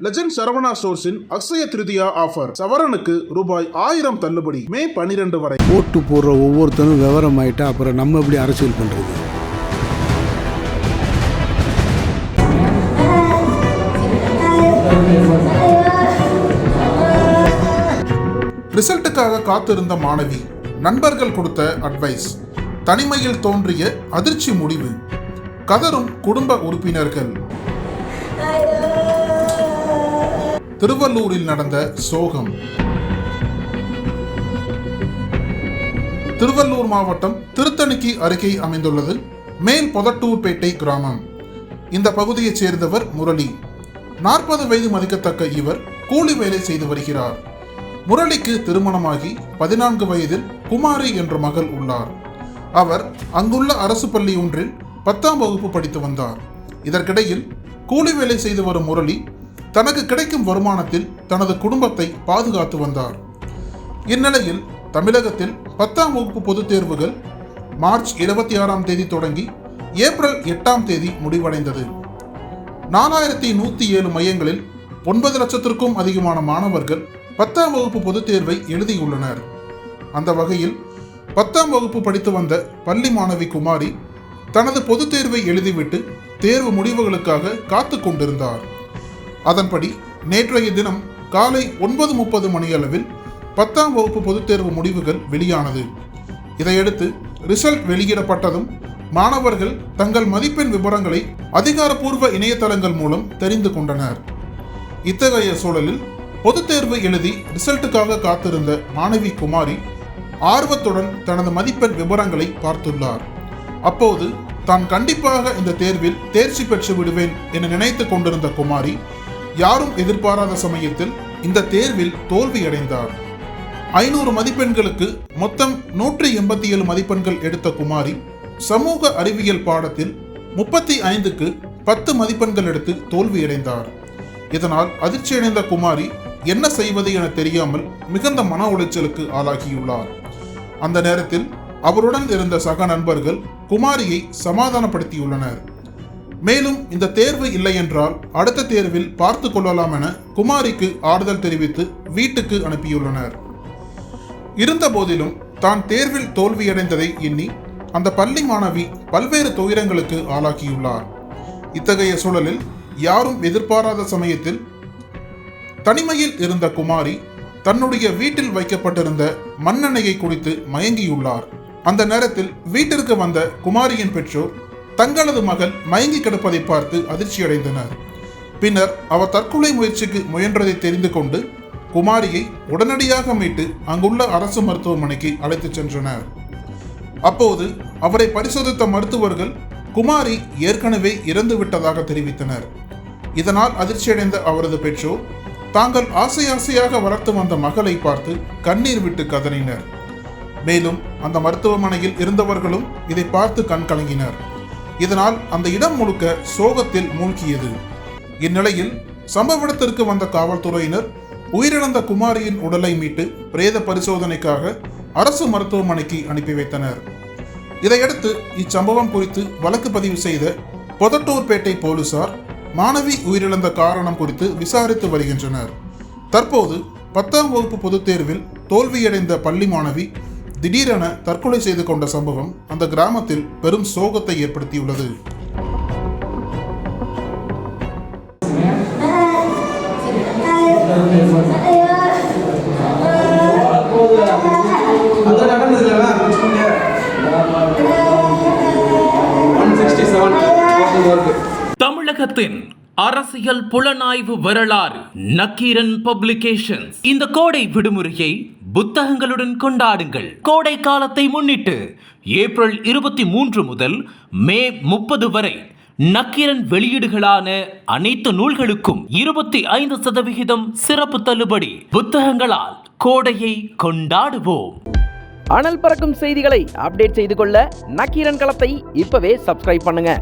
Legend Saravana ஸ்டோர்ஸின் Akshaya Tritiya offer சவரனுக்கு ரூபாய் 1000 தள்ளுபடி மே 12 வரை. ஓட்டு போடுற ஒவ்வொருத்தரும் விவரம் ஆயிட்டா அப்புறம் நம்ம எப்படி அரசியல் பண்றது? ரிசல்ட்டுக்காக காத்திருந்த மாணவி, நண்பர்கள் கொடுத்த அட்வைஸ், தனிமையில் தோன்றிய அதிர்ச்சி முடிவு, கதரும் குடும்ப உறுப்பினர்கள். திருவள்ளூரில் நடந்த சோகம். திருவள்ளூர் மாவட்டம் திருத்தணிக்கு அருகே அமைந்துள்ளது மேல் பொதட்டூர்பேட்டை கிராமம். இந்த பகுதியைச் சேர்ந்தவர் முரளி. 40 வயது மதிக்கத்தக்க இவர் கூலி வேலை செய்து வருகிறார். முரளிக்கு திருமணமாகி 14 வயதில் குமாரி என்ற மகள் உள்ளார். அவர் அங்குள்ள அரசு பள்ளி ஒன்றில் 10ஆம் வகுப்பு படித்து வந்தார். இதற்கிடையில் கூலி வேலை செய்து வரும் முரளி தனக்கு கிடைக்கும் வருமானத்தில் தனது குடும்பத்தை பாதுகாத்து வந்தார். இந்நிலையில் தமிழகத்தில் 10ஆம் வகுப்பு பொதுத் தேர்வுகள் மார்ச் 26ஆம் தேதி தொடங்கி ஏப்ரல் 8ஆம் தேதி முடிவடைந்தது. 4107 மையங்களில் 9 லட்சத்திற்கும் அதிகமான மாணவர்கள் 10ஆம் வகுப்பு பொதுத் தேர்வை எழுதியுள்ளனர். அந்த வகையில் 10ஆம் வகுப்பு படித்து வந்த பள்ளி மாணவி குமாரி தனது பொதுத் தேர்வை எழுதிவிட்டு தேர்வு முடிவுகளுக்காக காத்து கொண்டிருந்தார். அதன்படி நேற்றைய தினம் காலை 9:30 மணியளவில் 10ஆம் வகுப்பு பொதுத் தேர்வு முடிவுகள் வெளியானது. இதையடுத்து ரிசல்ட் வெளியிடப்பட்டதும் மாணவர்கள் தங்கள் மதிப்பெண் விவரங்களை அதிகாரப்பூர்வ இணையதளங்கள் மூலம் தெரிந்து கொண்டனர். இத்தகைய சூழலில் பொதுத் தேர்வு எழுதி ரிசல்ட்டுக்காக காத்திருந்த மாணவி குமாரி ஆர்வத்துடன் தனது மதிப்பெண் விவரங்களை பார்த்துள்ளார். அப்போது தான் கண்டிப்பாக இந்த தேர்வில் தேர்ச்சி பெற்று விடுவேன் என நினைத்து கொண்டிருந்த குமாரி யாரும் எதிர்பாராத சமயத்தில் இந்த தேர்வில் தோல்வியடைந்தார். 500 மதிப்பெண்களுக்கு மொத்தம் 187 மதிப்பெண்கள் எடுத்த குமாரி சமூக அறிவியல் பாடத்தில் 35க்கு 10 மதிப்பெண்கள் எடுத்து தோல்வியடைந்தார். இதனால் அதிர்ச்சியடைந்த குமாரி என்ன செய்வது என தெரியாமல் மிகுந்த மன உளைச்சலுக்கு ஆளாகியுள்ளார். அந்த நேரத்தில் அவருடன் இருந்த சக நண்பர்கள் குமாரியை சமாதானப்படுத்தியுள்ளனர். மேலும் இந்த தேர்வு இல்லை என்றால் அடுத்த தேர்வில் பார்த்து கொள்ளலாம் என குமாரிக்கு ஆறுதல் தெரிவித்து வீட்டுக்கு அனுப்பியுள்ளனர். இருந்த போதிலும் தான் தேர்வில் தோல்வியடைந்ததை எண்ணி அந்த பள்ளி மாணவி பல்வேறு துயரங்களுக்கு ஆளாகியுள்ளார். இத்தகைய சூழலில் யாரும் எதிர்பாராத சமயத்தில் தனிமையில் இருந்த குமாரி தன்னுடைய வீட்டில் வைக்கப்பட்டிருந்த மண்ணெண்ணெயை குடித்து மயங்கியுள்ளார். அந்த நேரத்தில் வீட்டிற்கு வந்த குமாரியின் பெற்றோர் தங்களது மகள் மயங்கி கிடப்பதை பார்த்து அதிர்ச்சியடைந்தனர். பின்னர் அவர் தற்கொலை முயற்சிக்கு முயன்றதை தெரிந்து கொண்டு குமாரியை உடனடியாக மீட்டு அங்குள்ள அரசு மருத்துவமனைக்கு அழைத்துச் சென்றனர். அப்போது அவரை பரிசோதித்த மருத்துவர்கள் குமாரி ஏற்கனவே இறந்து விட்டதாக தெரிவித்தனர். இதனால் அதிர்ச்சியடைந்த அவரது பெற்றோர் தாங்கள் ஆசையாக வளர்த்து வந்த மகளை பார்த்து கண்ணீர் விட்டு கதறினர். மேலும் அந்த மருத்துவமனையில் இருந்தவர்களும் இதை பார்த்து கண் கலங்கினர். இதனால் அந்த இடம் முழுக்க சோகத்தில் மூழ்கியது. இந்நிலையில் சம்பவ இடத்திற்கு வந்த காவல்துறையினர் உயிரிழந்த குமாரியின் உடலை மீட்டு பிரேத பரிசோதனைக்காக அரசு மருத்துவமனைக்கு அனுப்பி வைத்தனர். இதையடுத்து இச்சம்பவம் குறித்து வழக்கு பதிவு செய்த பொதட்டூர்பேட்டை போலீசார் மாணவி உயிரிழந்த காரணம் குறித்து விசாரித்து வருகின்றனர். தற்போது 10ஆம் வகுப்பு பொதுத் தேர்வில் தோல்வியடைந்த பள்ளி மாணவி திடீரென தற்கொலை செய்து கொண்ட சம்பவம் அந்த கிராமத்தில் பெரும் சோகத்தை ஏற்படுத்தியுள்ளது. தமிழகத்தின் அரசியல் புலனாய்வு வரலாறு நக்கீரன் பப்ளிகேஷன்ஸ். இந்த கோடை விடுமுறையை புத்தகங்களுடன் கொண்டாடுங்கள். கோடை காலத்தை முன்னிட்டு ஏப்ரல் 23 முதல் மே 30 வரை நக்கீரன் வெளியீடுகளான அனைத்து நூல்களுக்கும் 25% சிறப்பு தள்ளுபடி. புத்தகங்களால் கோடையை கொண்டாடுவோம். அனல் பறக்கும் செய்திகளை அப்டேட் செய்து கொள்ள நக்கீரன் களத்தை இப்பவே சப்ஸ்கிரைப் பண்ணுங்க.